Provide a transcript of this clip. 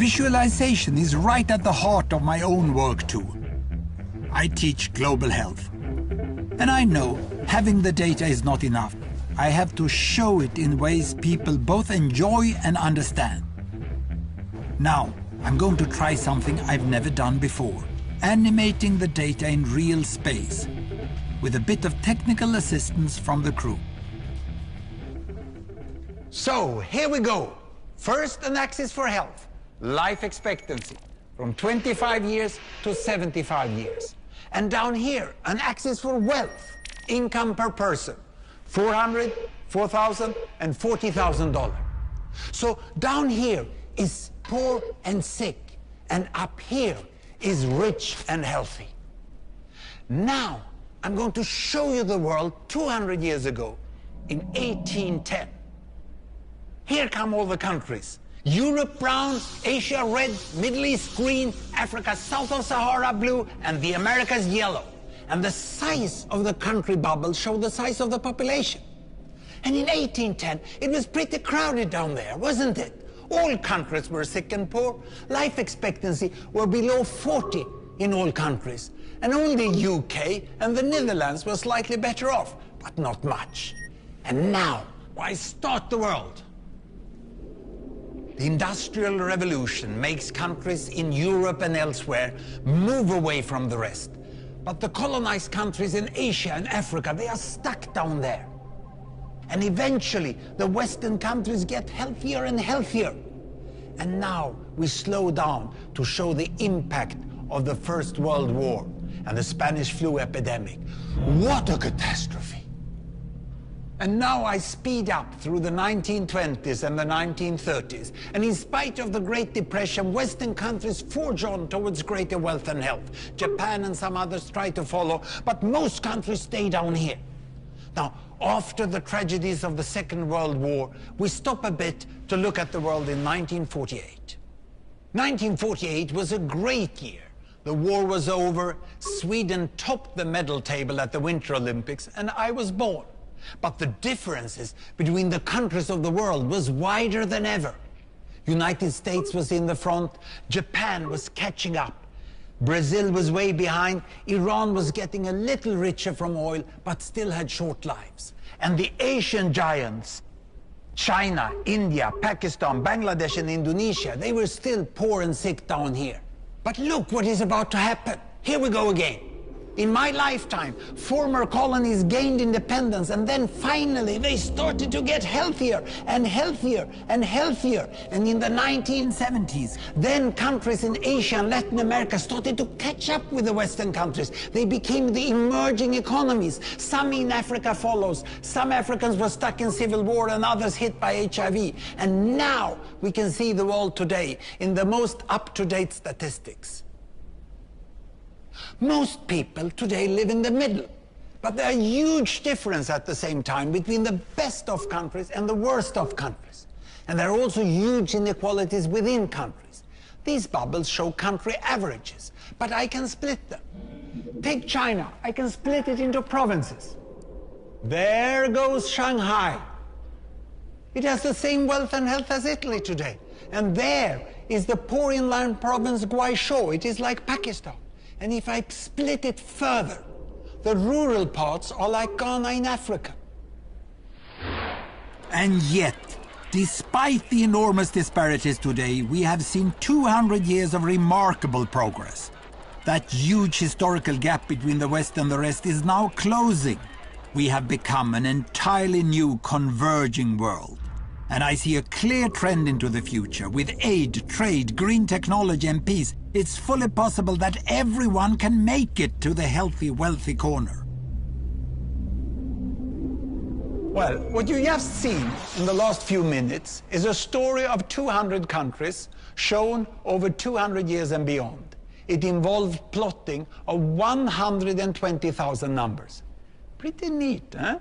Visualization is right at the heart of my own work too. I teach global health. And I know having the data is not enough. I have to show it in ways people both enjoy and understand. Now, I'm going to try something I've never done before. Animating the data in real space, with a bit of technical assistance from the crew. So, here we go. First, an axis for health, life expectancy, from 25 years to 75 years. And down here, an axis for wealth, income per person, $400,000, $4,000, and $40,000. So down here is poor and sick, and up here is rich and healthy. Now, I'm going to show you the world 200 years ago, in 1810. Here come all the countries. Europe brown, Asia red, Middle East green, Africa south of Sahara blue, and the Americas yellow. And the size of the country bubbles show the size of the population. And in 1810, it was pretty crowded down there, wasn't it? All countries were sick and poor. Life expectancy were below 40 in all countries. And only UK and the Netherlands were slightly better off, but not much. And now, why start the world? The Industrial Revolution makes countries in Europe and elsewhere move away from the rest. But the colonized countries in Asia and Africa, they are stuck down there. And eventually, the Western countries get healthier and healthier. And now we slow down to show the impact of the First World War and the Spanish flu epidemic. What a catastrophe! And now I speed up through the 1920s and the 1930s. And in spite of the Great Depression, Western countries forge on towards greater wealth and health. Japan and some others try to follow, but most countries stay down here. Now, after the tragedies of the Second World War, we stop a bit to look at the world in 1948. 1948 was a great year. The war was over, Sweden topped the medal table at the Winter Olympics, and I was born. But the differences between the countries of the world was wider than ever. United States was in the front, Japan was catching up. Brazil was way behind, Iran was getting a little richer from oil, but still had short lives. And the Asian giants, China, India, Pakistan, Bangladesh, and Indonesia, they were still poor and sick down here. But look what is about to happen. Here we go again. In my lifetime, former colonies gained independence, and then finally they started to get healthier and healthier and healthier. And in the 1970s, then countries in Asia and Latin America started to catch up with the Western countries. They became the emerging economies. Some in Africa follows. Some Africans were stuck in civil war and others hit by HIV. And now we can see the world today in the most up-to-date statistics. Most people today live in the middle, but there are huge differences at the same time between the best of countries and the worst of countries. And there are also huge inequalities within countries. These bubbles show country averages, but I can split them. Take China, I can split it into provinces. There goes Shanghai. It has the same wealth and health as Italy today. And there is the poor inland province Guizhou. It is like Pakistan. And if I split it further, the rural parts are like Ghana in Africa. And yet, despite the enormous disparities today, we have seen 200 years of remarkable progress. That huge historical gap between the West and the rest is now closing. We have become an entirely new converging world. And I see a clear trend into the future. With aid, trade, green technology and peace, it's fully possible that everyone can make it to the healthy, wealthy corner. Well, what you just seen in the last few minutes is a story of 200 countries shown over 200 years and beyond. It involved plotting of 120,000 numbers. Pretty neat, huh?